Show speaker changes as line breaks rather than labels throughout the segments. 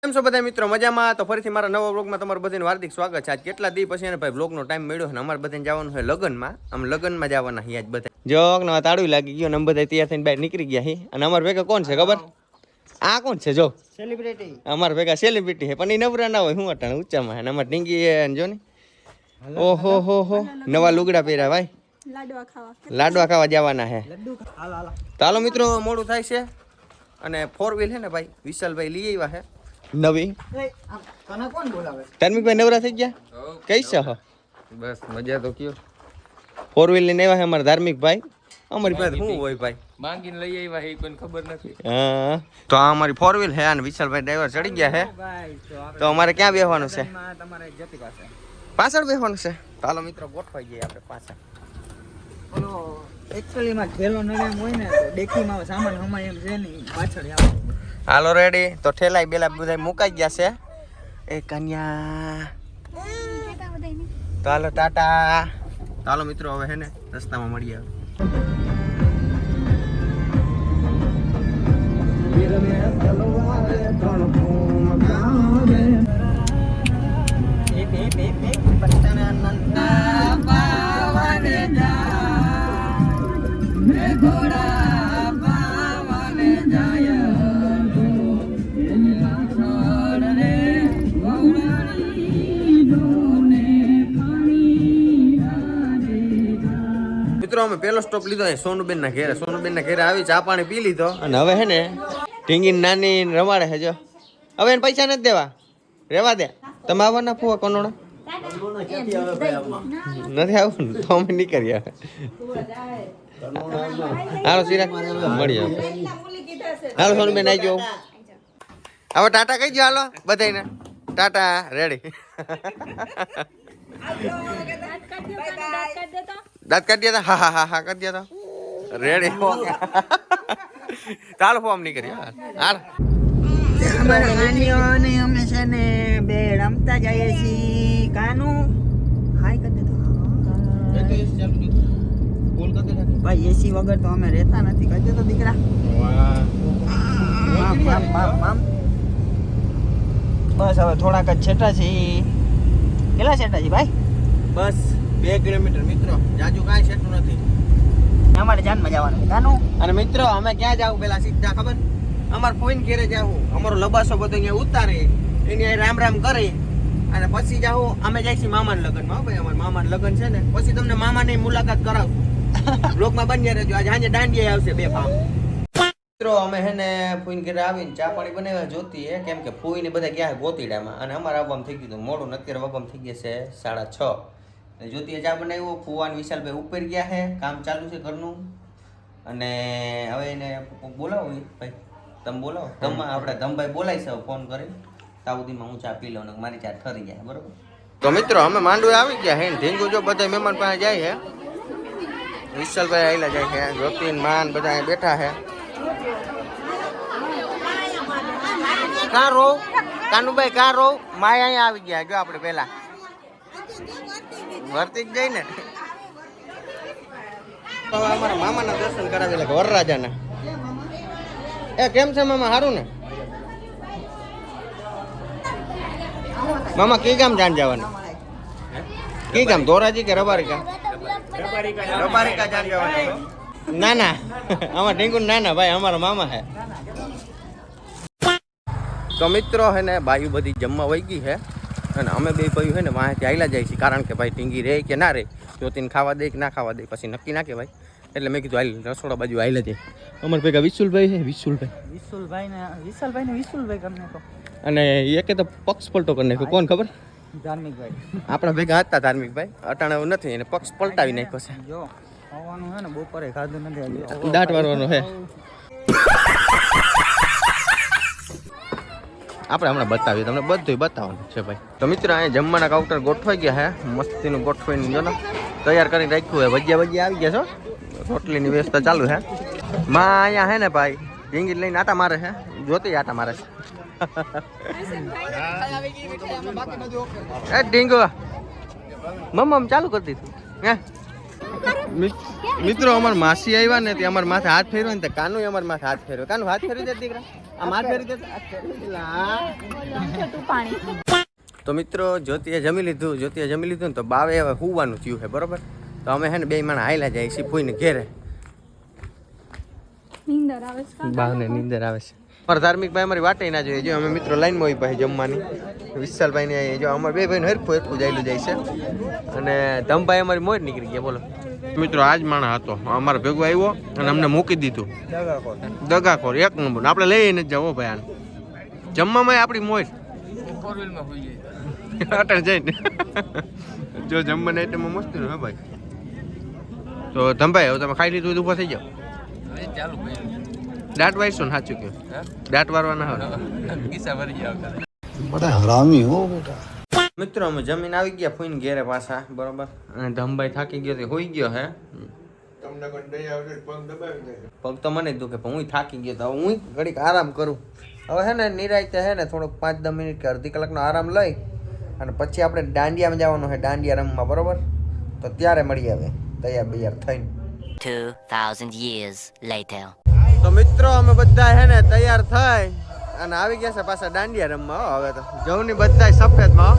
કેમ છો બધા મિત્રો મજામાં? તો ફરીથી મારા નવા વ્લોગમાં તમારું બધાનું હાર્દિક સ્વાગત છે. આજ કેટલા દી પછી એને ભાઈ વ્લોગનો ટાઈમ મળ્યો છે ને અમારે બધાને જવાનું છે લગ્નમાં. આમ લગ્નમાં જવાના છે આજ બધા. જોક ને તાળું લાગી ગયો ને અમે બધા તૈયાર થઈને બહાર નીકળી ગયા છે. અને અમારા ભેગા કોણ છે ખબર? આ કોણ છે જો?
સેલિબ્રિટી.
અમારા ભેગા સેલિબ્રિટી છે પણ એ નવરા ના હોય. હું અટાણે ઊંચામાં છે. અમારે ઢીંગી જો ને. ઓહો હો નવા લુગડા પહેર્યા ભાઈ. લાડવા ખાવા જવાના છે. ચાલો મિત્રો મોડું થાય છે. અને 4 વ્હીલ છે ને ભાઈ વિશાલભાઈ લઈ આવ્યા છે નવી.
તને કોણ બોલાવે?
ધાર્મિકભાઈ નવરા થઈ ગયા? કઈ છે હો?
બસ મજા તો કયો.
4 વ્હીલ લઈને આવ્યા છે અમારા ધાર્મિકભાઈ. અમારી પાસે શું હોય ભાઈ?
માંગીને લઈ આવ્યા એ કોઈને ખબર નથી.
હા તો આ અમારી 4 વ્હીલ છે અને વિશાલભાઈ ડ્રાઈવર ચડી ગયા છે. તો અમારે ક્યાં બેસવાનું છે?
તમારે જતી પાસે.
પાછળ બેસવાનું છે. ચાલો મિત્રો ગોઠવાઈ જઈએ આપણે પાછળ.
ઓલો એક્ચ્યુઅલી માં ઠેલો નડેમ હોય ને તો ડેકીમાં સામાન હમાય એમ છે નહીં પાછળ આવે.
હાલો રેડી. તો ઠેલાઈ બેલા બધા મુકાઈ ગયા છે. એ કન્યા તો હાલો ટાટા. ચાલો મિત્રો હવે હે ને રસ્તામાં મળીએ. મિત્રો અમે પેલો સ્ટોપ લીધો સોનુબેન ના ઘેરે. સોનુબેન ના ઘેરે આવી ચા પાણી પી લીધો અને હવે હે ને ઢીંગી નાની રમાડે છે જો. હવે એને પૈસા નથી દેવા, રેવા દે. તમે આવવાના ફુવા કોનોડા નથી આવું ને તો અમે નીકળીએ. હાલો સિરાગ મળીએ. હાલો સોનુબેન આવી જાઓ. હવે ટાટા કહી દો હાલો બધાને. ટાટા રેડી. દાંત કાઢી હતા? હા હા હા હા કરી દો. રેડી ચાલો ફોર્મ નહીં કરી. હાલ
અમારા નાનીઓને અમે છે ને બે રમતા જઈએ છીએ. કાનું હાય કરી દેતો. ભાઈ એસી વગર તો અમે રહેતા નથી. કહી દેતો દીકરા. બસ હવે થોડાક જ છેટા છે. કેટલા છેટા છે ભાઈ?
બસ 2 કિલોમીટર મિત્રો. જાજુ કાંઈ છેટું નથી.
અમારે જાનમાં જવાનું કાનું.
અને મિત્રો અમે ક્યાં જાવ પેલા સીધા ખબર? અમાર ફોઈન ઘેરે જાવું. અમારો લબાસો બધો અહીંયા ઉતારે, એની રામ રામ કરે અને પછી જાવું અમે જાય છીએ મામાના લગ્નમાં. હો ભાઈ અમારા મામાના લગ્ન છે ને પછી તમને મામાની મુલાકાત કરાવશું. બ્લોગમાં બન્યા રહેજો. આજે સાંજે દાંડિયા આવશે 2 પામ. મિત્રો અમે હે ને ફોઈન ઘેરે આવીને ચા પાણી બનાવ્યા જોતી હે કેમ કે ફોઈને બધા ગયા ગોતીડામાં અને અમારે આવવામાં થઈ ગયું મોડું. અત્યારે વાગવામાં થઈ ગયા છે 6:30. જ્યોતિએ ચા બનાવ્યો. ફુવાન વિશાલભાઈ ઉપર ગયા છે, કામ ચાલુ છે ઘરનું. અને હવે એને બોલાવો ભાઈ, તમે બોલાવો. તમે આપણે ધમભાઈ બોલાવી છે ફોન કરીને. તાઉદીમાં હું ચા પી લઉં ને મારી ચા ઠરી જાય બરોબર. તો મિત્રો અમે માંડવે આવી ગયા હે. ઢીંગુ જો બધા મહેમાન પાસે જાય છે. વિશાલભાઈ આવેલા જાય છે. જ્યોતિન માન બધા અહીં બેઠા છે. કાં રો કાનુભાઈ કાં રો? માય અહીંયા આવી ગયા જો આપણે પેલા વર્તી જ જઈ ને. અમારા મામાના દર્શન કરાવેલા કે વરરાજાના. એ કેમ છે મામા? સારું ને? મામા કઈ ગામ જાણ જવાનું? કઈ ગામ? ધોરાજી કે રબારિકા? રબારિકા જાણ જવાનું. ના ના અમારા ઢીંગુ ના ના ભાઈ અમારા મામા હે. તો મિત્રો હે ને બાયુ બધી જમવા વહી ગઈ છે અને અમે બે ભાઈ છે ને વાંથી આવેલા જાય છે કારણ કે ભાઈ ઢીંગી રહે કે ના રહે, જ્યોતિને ખાવા દે કે ના ખાવા દે પછી નક્કી ના કહેવાય. એટલે મેં કીધું હાલ રસોડા બાજુ આવેલા જાય. અમારા ભેગા વિશુલભાઈ છે. વિશુલભાઈ કરી નાખો. અને એકે તો પક્ષ પલટો કરી નાખ્યો. કોણ ખબર?
ધાર્મિકભાઈ.
આપણા ભેગા હતા ધાર્મિકભાઈ. અટાણે એવું નથી એને પક્ષ પલટાવી નાખ્યો છે.
જો ખાવાનું છે ને બપોરે ખાધું નથી.
દાંત વાળવાનો છે. આપણે હમણાં બતાવીએ તમને બધું બતાવવાનું છે ભાઈ. તો મિત્રો અહીંયા જમવાના કાઉન્ટર ગોઠવાઈ ગયા છે. મસ્તીનું ગોઠવાઈને જો ને તૈયાર કરીને રાખ્યું છે. ભજીયા આવી ગયા છો. રોટલીની વ્યવસ્થા ચાલુ છે. માં અહીંયા હે ને ભાઈ ઢીંગી લઈને આટા મારે છે. જોતી આટા મારે છે. એ ઢીંગો મમ્મ ચાલુ કરી દીધું હે મિત્રો અમાર માસી આવ્યા ને તે અમાર માથે હાથ ફેરવ્યો ને તે કાનું અમાર માથે હાથ ફેરવ્યો. કાનું હાથ ફેરવી દે દીકરા. આમ હાથ ફેરવી દે. હાથ ફેરવી દે. તો મિત્રો જ્યોતિએ જમી લીધું ને તો બાવે હવે હુવાનું થયું છે બરોબર. તો અમે હે ને બે માણસ હાયલા જાય છે ફૂઈને ઘેરે. બાવને નીંદર આવે છે. અમારા ધાર્મિક ભાઈ અમારી વાટે ના જોઈએ. જો અમે મિત્રો લાઈનમાં હોય પાસે જમવાની. વિશાલભાઈ ને જો અમારા બે ભાઈને હરખું જાયેલું જાય છે. અને ધમભાઈ અમારી મોર નીકળી ગયા. બોલો મિત્રો આજ માણસ હતો અમારો ભેગો આવ્યો અને અમને મૂકી દીધું. દગાખોર એક નંબર. આપણે લઈને જ જાવ ભાઈ આને જમવામાં આપણી મોર અટલ જઈને જો જમવાના આઈટમમાં મસ્ત હે ભાઈ. તો ધમભાઈ હવે તમે ખાઈ લીધું ઊભા થઈ જાઓ. દાંત વારશો ને સાચું કહ્યું. દાંત વારવાના હોય.
બડા હરામી હો બેટા.
મિત્રો અમે જમીન આવી ગયા ફૂઈને ઘેરે પાછા બરોબર. અને ધમભાઈ થાકી ગયો તે હોઈ ગયો હે. તમને પણ દઈ આવડે પગ દબાવી દે. પગ તો મને જ દુખે પણ હું થાકી ગયો તો હું ઘડીક આરામ કરું. હવે હે ને નિરાયતે હે ને થોડોક 5-10 મિનિટ કે અડધી કલાકનો આરામ લઈ અને પછી આપણે દાંડિયામાં જવાનું છે દાંડિયા રમવા બરોબર. તો ત્યારે મળી આવે તૈયાર થઈને.
2000 years later.
તો મિત્રો અમે બધા હે ને તૈયાર થઈ અને આવી ગયા છે પાછા દાંડિયા રમવા. હવે તો જવની બધા સફેદમાં.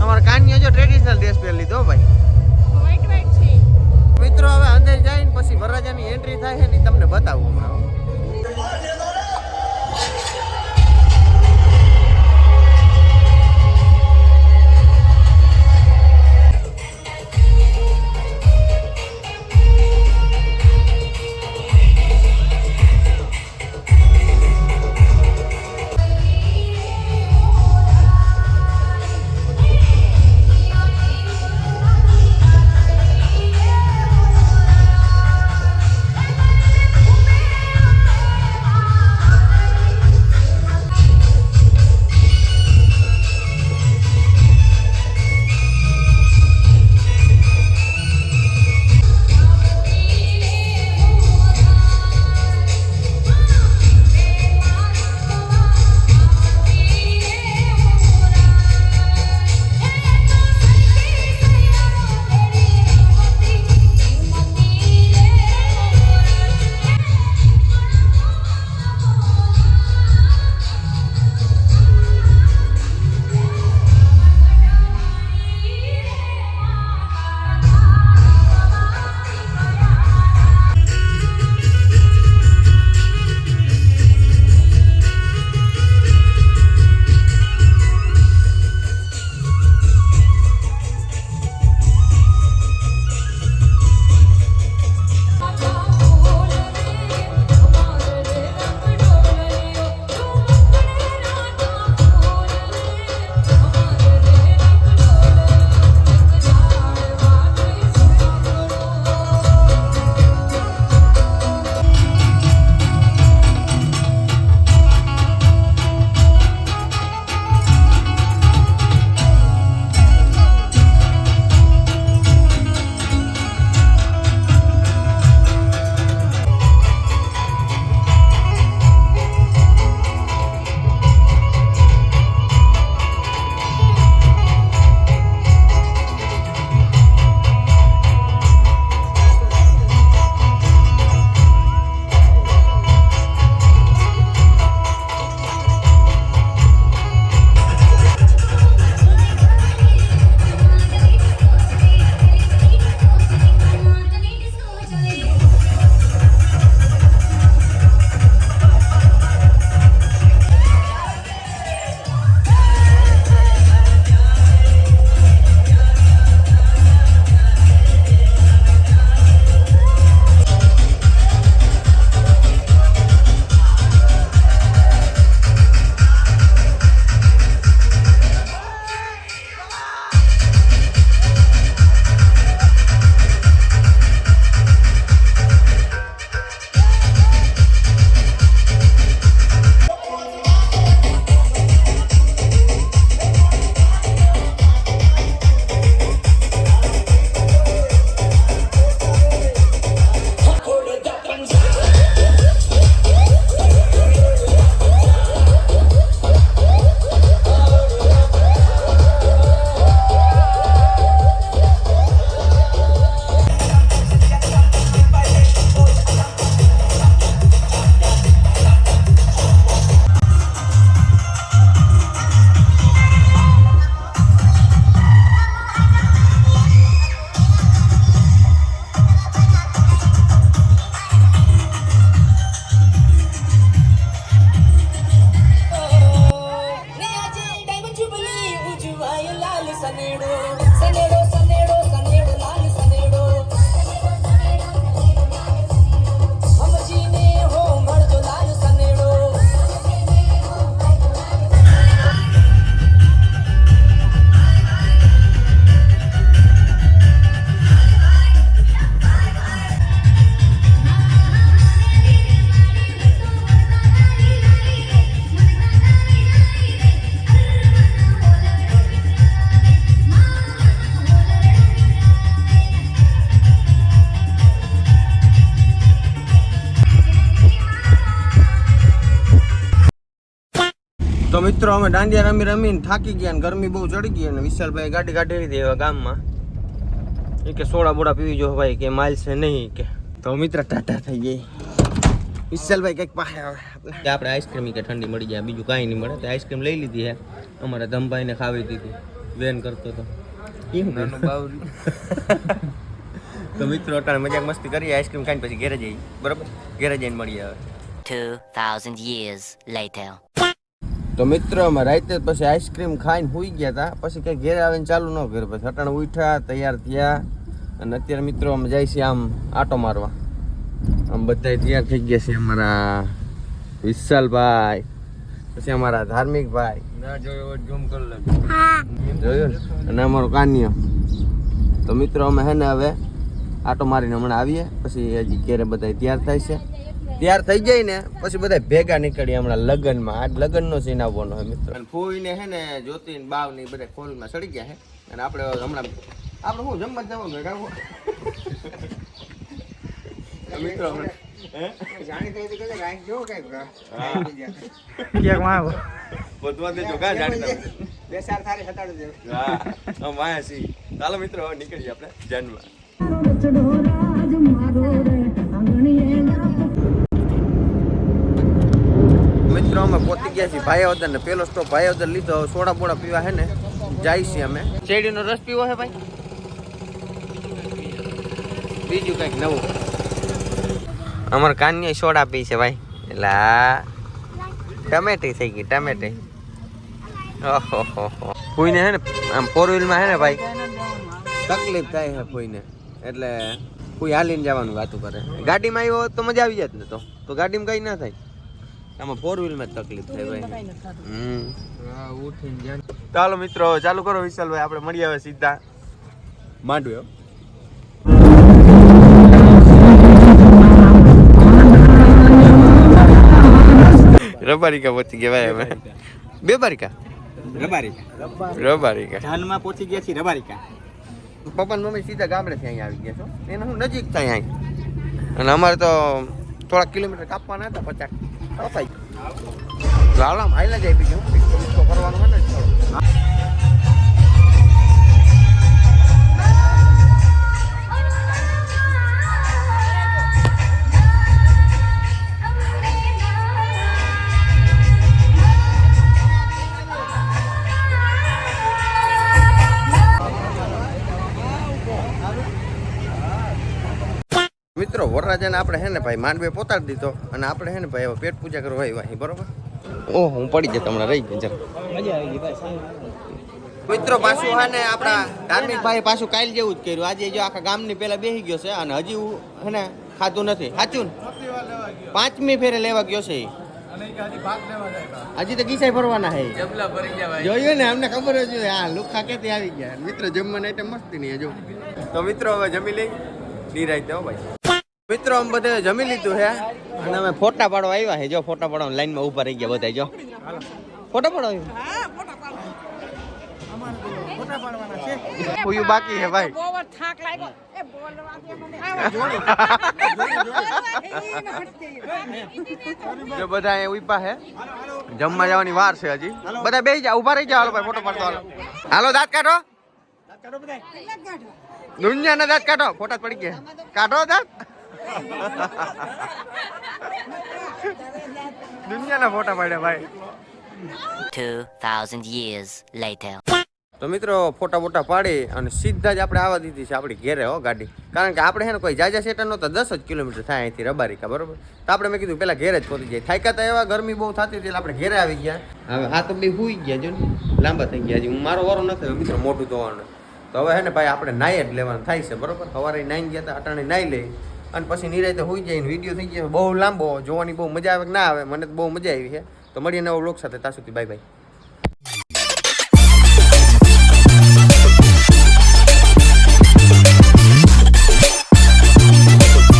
અમારા કાનીઓ જો ટ્રેડિશનલ ડ્રેસ પહેરી લીધો ભાઈ. મિત્રો હવે અંદર જઈને પછી વરરાજાની એન્ટ્રી થાય છે ને તમને બતાવું હમણાં. તો મિત્રો અમે દાંડિયા રમી રમીને થાકી ગયા ને ગરમી બહુ ચડી ગઈ અને વિશાલભાઈ ગાડી કાઢી લીધી હવે ગામમાં એ કે સોડા બોડા પીવી જો ભાઈ કે માલ છે નહીં કે તો મિત્ર ટાટા થઈ ગઈ વિશાલભાઈ કંઈક પાસે આવે આપણે આઈસ્ક્રીમ કે ઠંડી મળી જાય બીજું કાંઈ નહીં મળે તો આઈસ્ક્રીમ લઈ લીધી હે અમારા ધમભાઈને ખાવી દીધી વેન કરતો તો એવું
નાનું બાવરી.
તો મિત્રો અટાણે મજાક મસ્તી કરીએ આઈસ્ક્રીમ ખાઈને પછી ઘેરે જઈએ બરાબર ઘેરે જઈને મળીએ હવે
2,000 years later.
તો મિત્રો અમે રાતે પછી આઈસ્ક્રીમ ખાઈને સુઈ ગયા હતા પછી કંઈ ઘેરે આવીને ચાલુ ન કર્યું પછી અટાણે ઉઠ્યા તૈયાર થયા અને અત્યારે મિત્રો અમે જાય છે આમ આટો મારવા આમ બધા તૈયાર થઈ ગયા છે અમારા વિશાલભાઈ પછી અમારા ધાર્મિકભાઈ
ના જોયો હોય તો ઝૂમ કરી લેજો.
જોયું ને? અને અમારો કાન્યો તો મિત્રો અમે હે ને હવે આટો મારીને હમણાં આવીએ પછી હજી ઘેરે બધા તૈયાર થાય છે તૈયાર થઈ જાય ને પછી બધા ભેગા નીકળીએ હમણાં લગ્નમાં આજ લગ્નનો સીન આવવાનો હોય મિત્રો અને ફોઈને હે ને જ્યોતિ ને બાવ ને બધા ખોલમાં સડી ગયા છે અને આપણે હમણાં આપણે શું જમવા જવાનું હોય કાંઈ મિત્રો બધવા દેજો કા જાણી હા વાયા સી ચાલો મિત્રો હવે નીકળીએ આપણે જાનમાં મિત્રો અમે પહોંચી ગયા છીએ ભાઈઓદર ને પેલો સ્ટોપ ભાઈઓદર લીધો હવે સોડા બોડા પીવા હે ને જાય છીએ અમે શેરડીનો રસ પીવો હે ભાઈ બીજું કંઈક નવું અમારે કાન્યા સોડા પી છે ભાઈ એટલે ટમેટી થઈ ગઈ ટમેટી ઓહો ફૂઈને હે ને આમ ફોર વ્હીલમાં હે ને ભાઈ તકલીફ થાય છે ફૂઈને એટલે ફૂઈ હાલીને જવાનું વાતું કરે ગાડીમાં આવ્યો તો મજા આવી જાત ને તો ગાડીમાં કઈ ના થાય આમાં ફોર વ્હીલમાં જ તકલીફ થાય ભાઈ
હા ઉઠીને જ્યાં
ચાલો મિત્રો ચાલુ કરો વિશાલભાઈ આપણે મળીએ હવે સીધા માંડવે રબારિકા પહોંચી ગયા ભાઈ અમે બે બારિકા રબારિકા
જાનમાં પહોંચી ગયા છીએ રબારિકા
પપ્પા મમ્મી સીધા ગામડેથી અહીંયા આવી ગયા છો એને હું નજીક થાય અહીં અને અમારે તો થોડા કિલોમીટર કાપવાના હતા 50 કપાઈ લાવલામ હાઈલા જાય બીજું ડિસ્કો કરવાનું હોય ને થોડું મિત્રો વરરાજાને આપણે હે ને ભાઈ માંડવે પોતાડી દીધો અને આપણે હે ને ભાઈ હવે પેટ પૂજા કરવા આવ્યા બરોબર ઓહ હું પડી જતો હમણાં રહી ગઈ જરા
મજા આવી ગઈ ભાઈ
મિત્રો પાછું હે ને આપણા ધાર્મિક ભાઈ પાછું કાલ જેવું જ કર્યું આજે જો આખા ગામની પેલા બેસી ગયો છે અને હજી હે ને ખાધું નથી સાચું ને 5મી ફેરે લેવા ગયો છે હજી તો ગીસાઈ ભરવાના હે
જબલા ભરી ગયા ભાઈ.
જોયું ને અમને ખબર જ હોય હા લુખા કેથી આવી ગયા મિત્રો જમવાના આઈટમ મસ્તી નહીં જો તો મિત્રો હવે જમી લઈ નિરાઈ દો ભાઈ મિત્રો અમે બધે જમી લીધું છે અને અમે ફોટા પાડવા આવ્યા છે જો ફોટા પાડવા લાઈનમાં ઊભા રહી ગયા બધા જો ફોટા પાડવા ઉયું બાકી છે ભાઈ જો બધા અહીંયા ઉભા છે જમવા જવાની વાર છે હજી બધા બેસી જાઓ ઊભા રહી જાઓ હાલો ભાઈ ફોટો પાડતો હાલો દાંત કાઢો દુનિયાના દાંત કાઢો ફોટા પડી ગયા કાઢો દાંત દુનિયાના ફોટા પાડ્યા ભાઈ
2,000 years later.
તો મિત્રો ફોટા બોટા પાડી અને સીધા જ આપણે આવવા દીધી છે આપણી ઘેરે હો ગાડી. કારણ કે આપણે છે ને કોઈ જાજા સેટા નહોતા, 10 જ કિલોમીટર થાય અહીંથી રબારિકા, બરોબર. તો આપણે મેં કીધું પેલા ઘેરે જ પહોંચી જાય. થાક્યા હતા એવા, ગરમી બહુ થતી હતી એટલે આપણે ઘેરે આવી ગયા. હવે આ તો બે હુઈ ગયા, જો ને લાંબા થઈ ગયા. હજી હું મારો વારો નથી થયો મિત્રો મોઢું ધોવાનું. તો હવે હે ને ભાઈ આપણે નાઈ જ લેવાનું થાય છે, બરોબર. સવારે નાઈ ગયા હતા, અટાણે નાઈ લઈ અને પછી નિરાતે હુઈ જાય. વિડીયો થઈ ગયા બહુ લાંબો, જોવાની બહુ મજા આવે કે ના આવે, મને તો બહુ મજા આવી છે. તો મળીએ નવો વ્લોગ સાથે, ત્યાં સુધી બાય બાય.